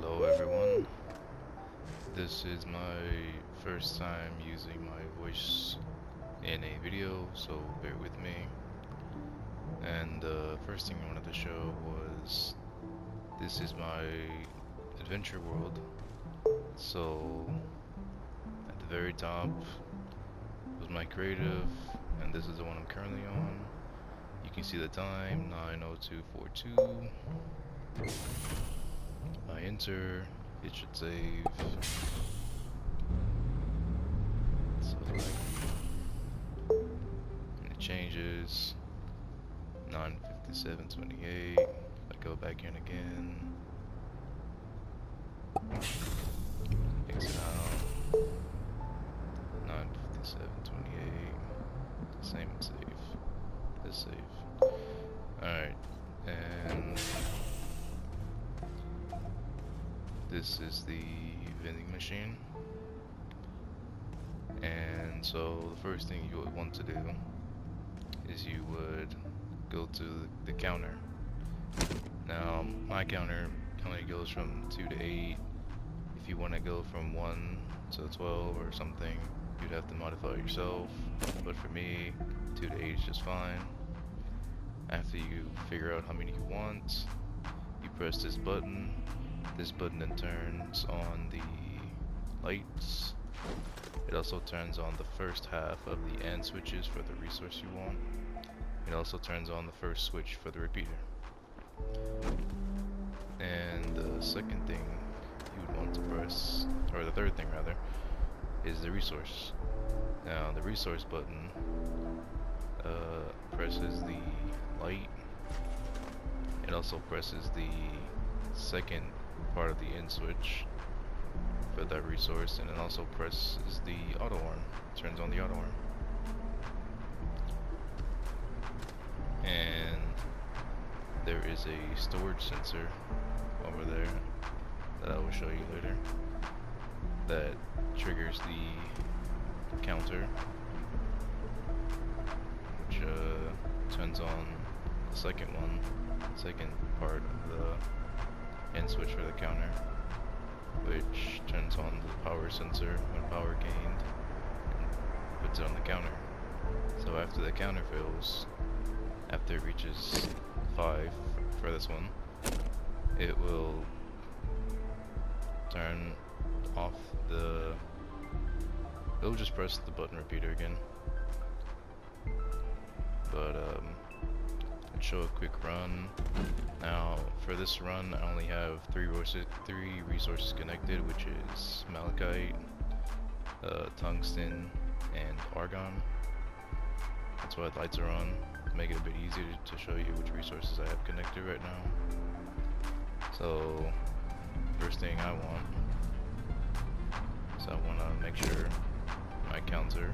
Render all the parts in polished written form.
Hello everyone, this is my first time using my voice in a video, so bear with me. And the first thing I wanted to show was, this is my adventure world. So at the very top was my creative, and this is the one I'm currently on. You can see the time, 9:02:42. I enter, it should save. So and it changes. 9:57:28. I go back in again. Exit out. 9:57:28. Same save. This save. Alright, and this is the vending machine. And so the first thing you would want to do is you would go to the counter. Now my counter only goes from 2 to 8. If you want to go from 1 to 12 or something, you'd have to modify it yourself, but for me 2 to 8 is just fine. After you figure out how many you want, you press this button. This button then turns on the lights. It also turns on the first half of the AND switches for the resource you want. It also turns on the first switch for the repeater. And the second thing you would want to press, or the third thing rather, is the resource. Now the resource button presses the light. It also presses the second part of the end switch for that resource, and it also presses the auto alarm, turns on the auto alarm. And there is a storage sensor over there that I will show you later that triggers the counter, which turns on the second part of the end switch for the counter, which turns on the power sensor when power gained and puts it on the counter. So after the counter fills, after it reaches 5 for this one, it will turn off it'll just press the button repeater again. But let's show a quick run. Now for this run I only have three resources connected, which is malachite, tungsten, and argon. That's why the lights are on, to make it a bit easier to show you which resources I have connected right now. So first thing I want is I want to make sure my counter,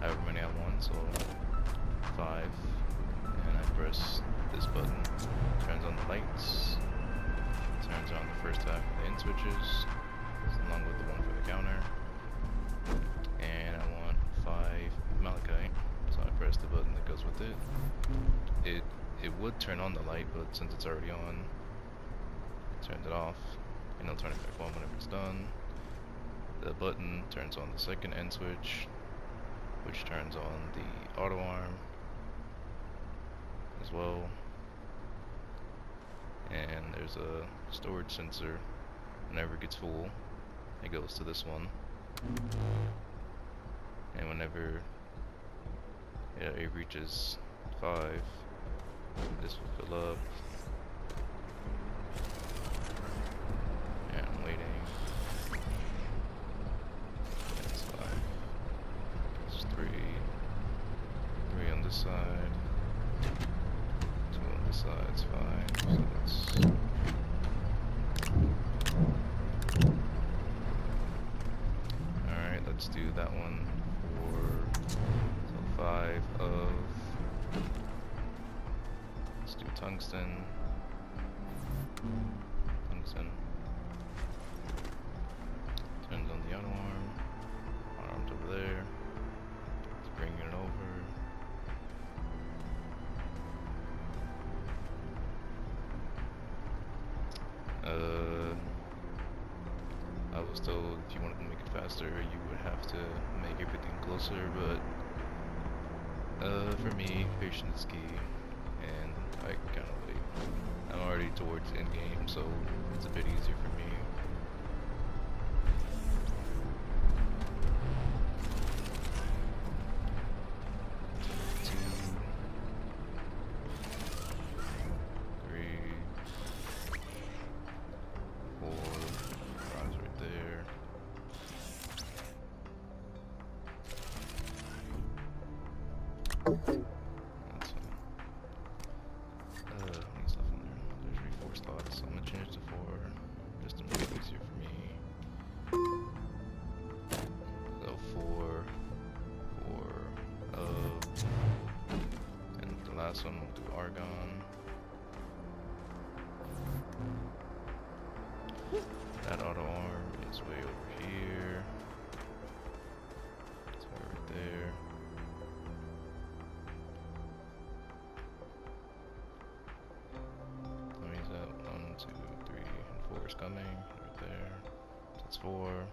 however many I want, so 5, and I press this button, turns on the lights, turns on the first half of the end switches, along with the one for the counter, and I want 5 malachite, so I press the button that goes with it. It would turn on the light, but since it's already on, it turns it off, and it'll turn it back on whenever it's done. The button turns on the second end switch, which turns on the auto arm as well. And there's a storage sensor. Whenever it gets full, it goes to this one, and whenever it reaches 5, this will fill up. And I'm waiting. That's 5. It's 3 on this side, 2 on this side. It's 5. So that's alright. Let's do that one for 5 of. Let's do tungsten. Turns on the auto arm. Arm's over there. Let's bring it over. still, if you wanted to make it faster, you would have to make everything closer, but for me, patience is key, and I kind of wait. I'm already towards end game, so it's a bit easier for me. 2, 3, 4, Ron's right there. That's fine. How many stuff in there? There's 4 slots, so I'm gonna change it to 4, just to make it easier for me. So 4, 4, and the last one we'll do argon. That auto arm is way over here. It's way right there. That means that 1, 2, 3, and 4 is coming right there. That's 4.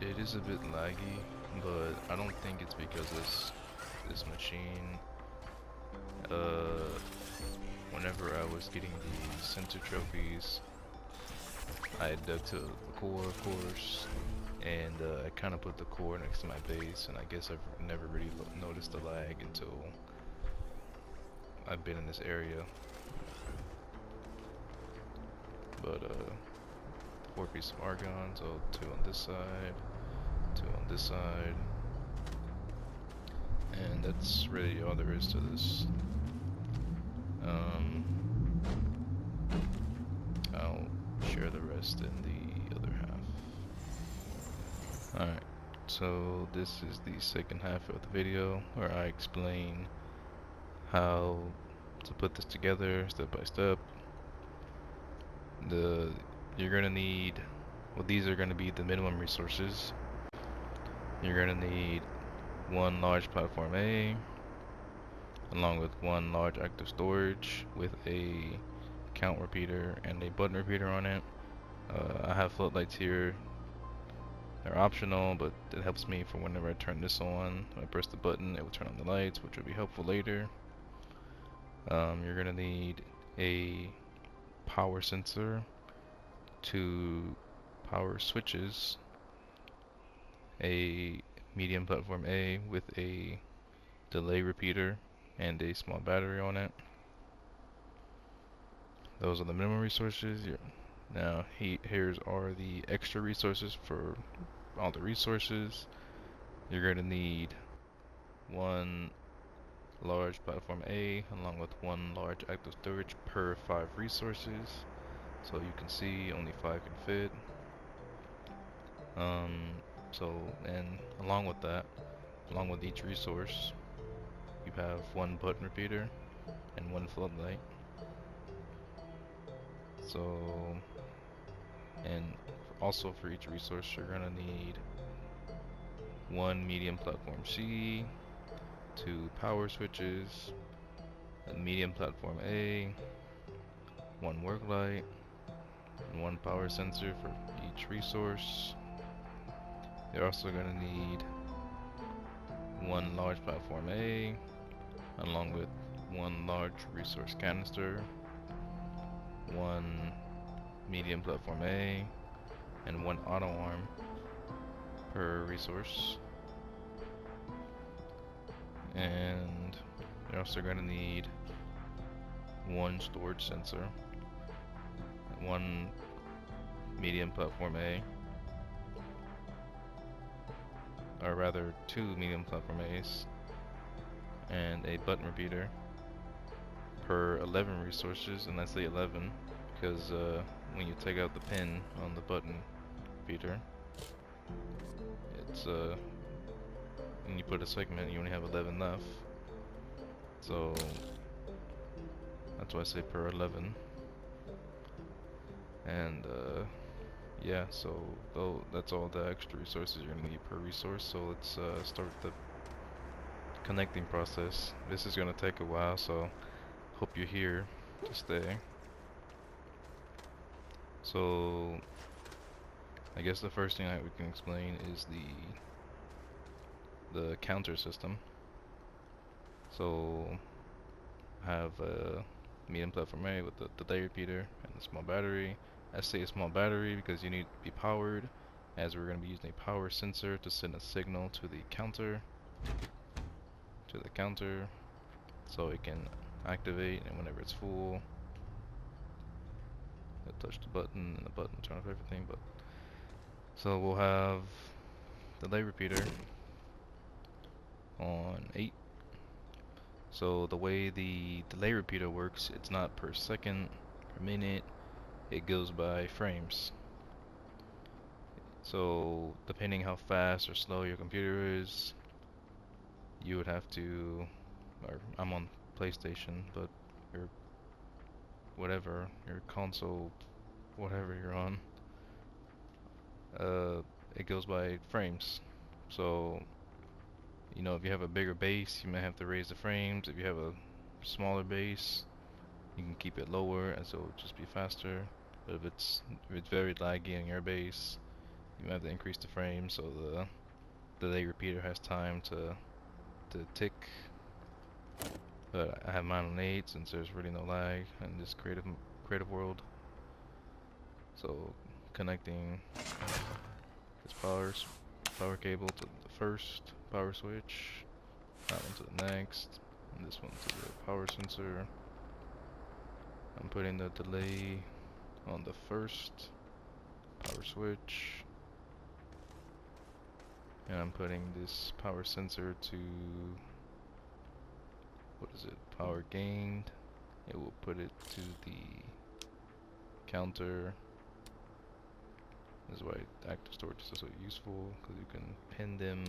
It is a bit laggy, but I don't think it's because this machine. Whenever I was getting the center trophies, I dug to the core, of course, and I kind of put the core next to my base, and I guess I've never really noticed the lag until I've been in this area. But 4 pieces of argon, so 2 on this side, 2 on this side, and that's really all there is to this. I'll share the rest in the other half. Alright, so this is the second half of the video where I explain how to put this together step by step. You're gonna need, well, these are gonna be the minimum resources. You're gonna need 1 large platform A, along with 1 large active storage with a count repeater and a button repeater on it. I have floodlights here. They're optional, but it helps me for whenever I turn this on. When I press the button, it will turn on the lights, which will be helpful later. You're gonna need a power sensor, 2 power switches, a medium platform A with a delay repeater and a small battery on it. Those are the minimum resources. Now here's are the extra resources for all the resources. You're going to need 1 large platform A along with 1 large active storage per 5 resources. So you can see only 5 can fit. And along with that, along with each resource, you have 1 button repeater and 1 floodlight. So, and also for each resource, you're gonna need 1 medium platform C, 2 power switches, a medium platform A, 1 work light, and 1 power sensor for each resource. You're also gonna need 1 large platform A, along with 1 large resource canister, 1 medium platform A, and 1 auto arm per resource. And you're also going to need 1 storage sensor, 1 medium platform A, or rather 2 medium platform A's, and a button repeater per 11 resources. And I say 11 because when you take out the pin on the button repeater, it's when you put a segment, you only have 11 left. So that's why I say per 11. And yeah, so that's all the extra resources you're gonna need per resource. So let's start the connecting process. This is gonna take a while, so hope you're here. to stay. So I guess the first thing that we can explain is the counter system. So I have a medium platform A with the delay repeater and the small battery. I say a small battery because you need to be powered, as we're going to be using a power sensor to send a signal to the counter, so it can activate, and whenever it's full, it'll touch the button and the button will turn off everything. But so we'll have the delay repeater on 8. So the way the delay repeater works, it's not per second, per minute, it goes by frames. So depending how fast or slow your computer is, you would have to, or I'm on PlayStation, but your whatever, your console, whatever you're on, it goes by frames. So, you know, if you have a bigger base, you might have to raise the frames. If you have a smaller base, you can keep it lower, and so it'll just be faster. But if it's very laggy on your base, you might have to increase the frames so the delay repeater has time to tick. But I have mine on 8 since there's really no lag in this creative world. So connecting this power cable to the first power switch, that one to the next, and this one to the power sensor. I'm putting the delay on the first power switch, and I'm putting this power sensor to, what is it, power gained. It will put it to the counter. This is why active storage is so useful, because you can pin them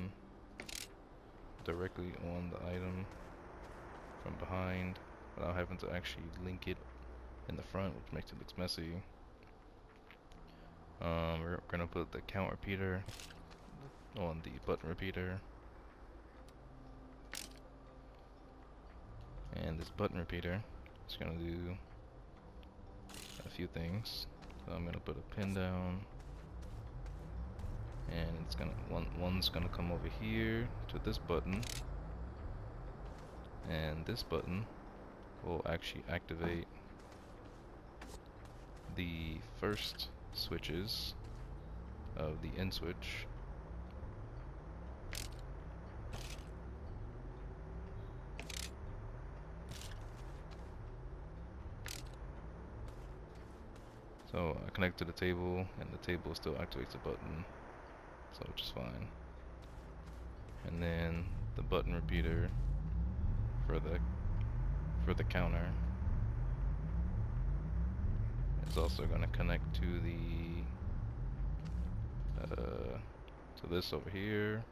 directly on the item from behind without having to actually link it in the front, which makes it look messy. We're gonna put the count repeater on the button repeater, and this button repeater is gonna do a few things. So I'm gonna put a pin down, and it's gonna one's gonna come over here to this button, and this button will actually activate the first switches of the end switch. So I connect to the table, and the table still activates the button, so which is fine. And then the button repeater for the counter is also going to connect to the to this over here,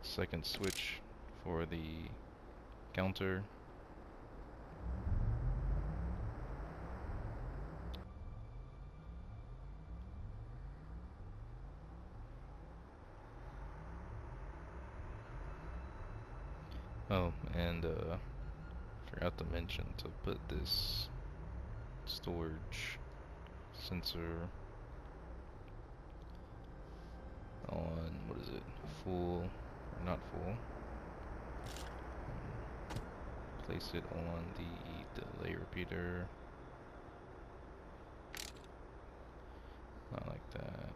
second switch for the counter. Oh, and forgot to mention to put this storage sensor on, what is it, full or not full. Place it on the delay repeater. Not like that.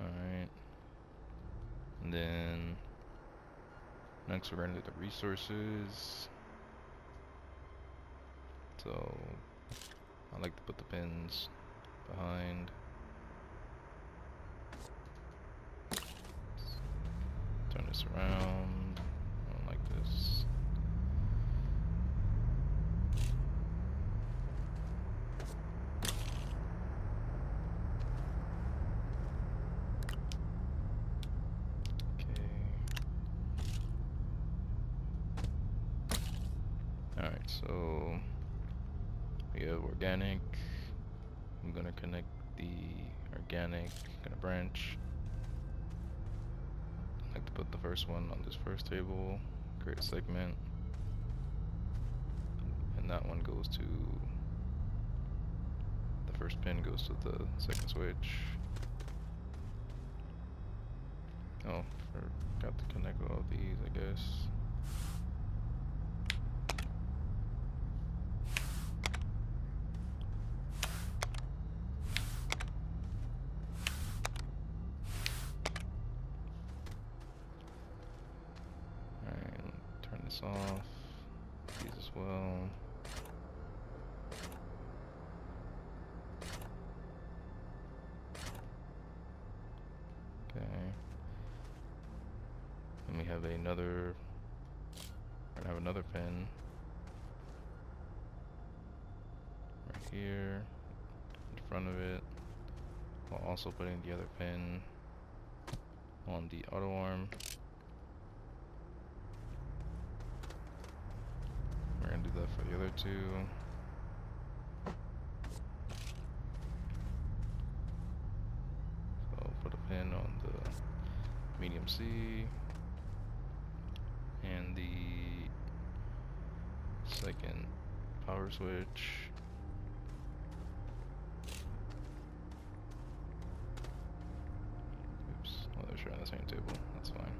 Alright. And then next we're going to do the resources. So I like to put the pins behind. Turn this around. I don't like this. Alright, so we have organic. I'm gonna connect organic, gonna branch. I like to put the first one on this first table, create a segment, and that one goes to, the first pin goes to the second switch. Oh, forgot to connect all of these, I guess. Alright, turn this off. These as well. Okay. And we have another, we're gonna have another pin right here in front of it, while also putting the other pin on the auto arm. We're gonna do that for the other two. So I'll put a pin on the medium C and the second power switch. Oops, oh, they're sharing the same table, that's fine.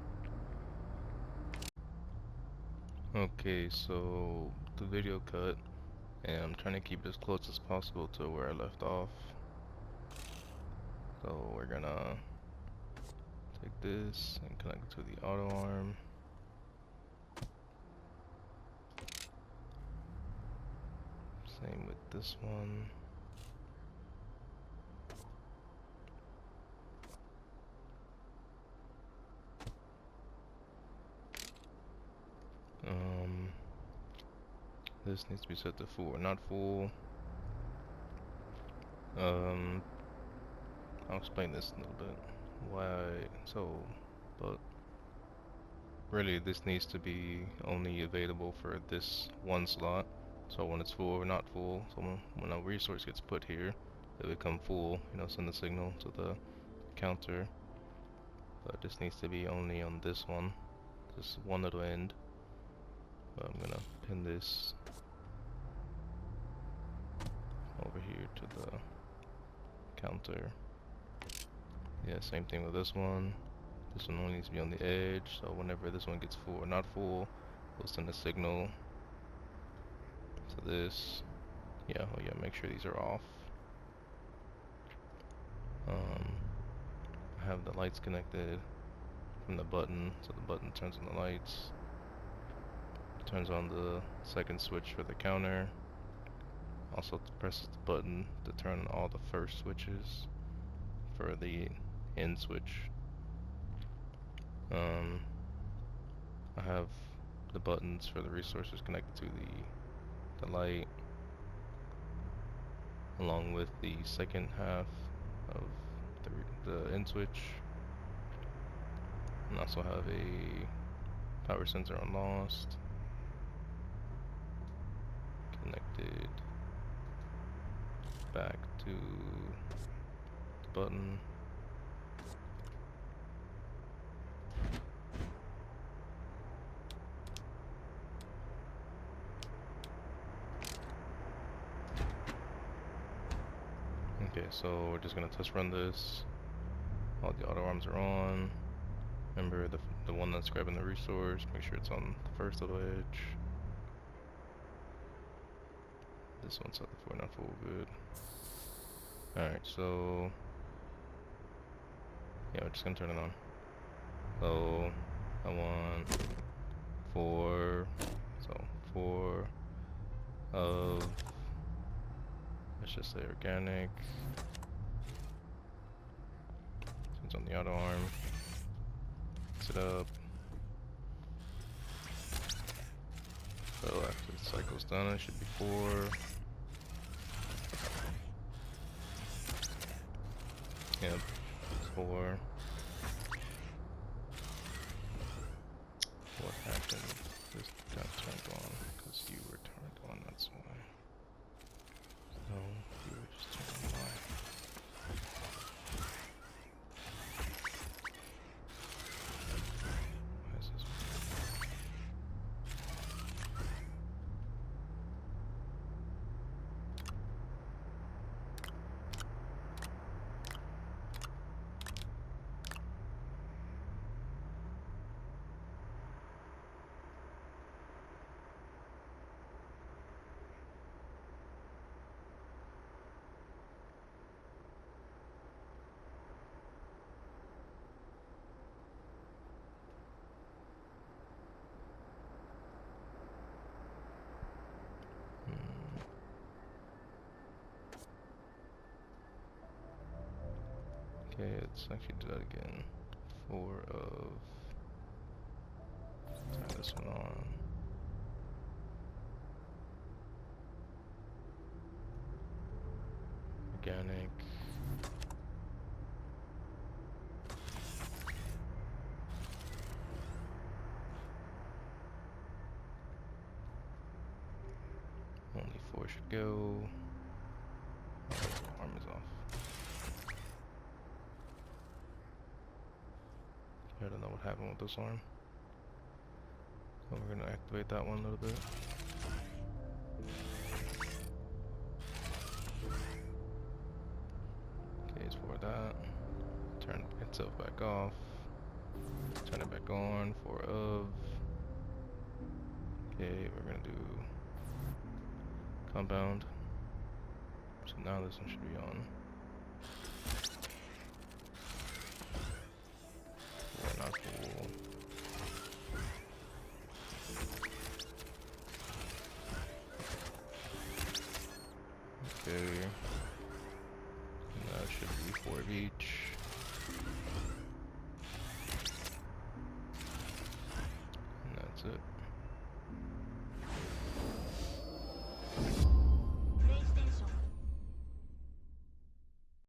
Okay, so the video cut, and I'm trying to keep it as close as possible to where I left off. So we're gonna take this and connect it to the auto arm. Same with this one. This needs to be set to full or not full. I'll explain this in a little bit. But really this needs to be only available for this one slot. So when it's full or not full, so when a resource gets put here, it'll become full, you know, send the signal to the counter. But this needs to be only on this one, this one little end. But I'm gonna pin this over here to the counter. Yeah, same thing with this one. This one only needs to be on the edge, so whenever this one gets full or not full, we'll send a signal to this. Yeah, oh yeah, make sure these are off. I have the lights connected from the button, so the button turns on the lights, turns on the second switch for the counter, also presses the button to turn on all the first switches for the end switch. I have the buttons for the resources connected to the light, along with the second half of the end switch, and also have a power sensor on lost connected back to the button. Okay, so we're just gonna test run this. All the auto arms are on. Remember the one that's grabbing the resource, make sure it's on the first little edge. This one's set for not full, good. Alright, so yeah, we're just gonna turn it on. So I want 4 of, let's just say organic. It's on the auto arm. Mix it up. So after the cycle's done, it should be 4. Yep, 4. What happened? This got turned on because you were turned on, that's why. No, you were just turned on. Why? Okay, let's actually do that again. 4 of... Turn this one on. Organic. Only 4 should go. Oh, the arm is off. I don't know what happened with this arm. So we're gonna activate that one a little bit. Okay, it's for that. Turn itself back off. Turn it back on. 4 of. Okay, we're gonna do compound. So now this one should be on. Yeah, not cool. Okay. And that should be 4 of each.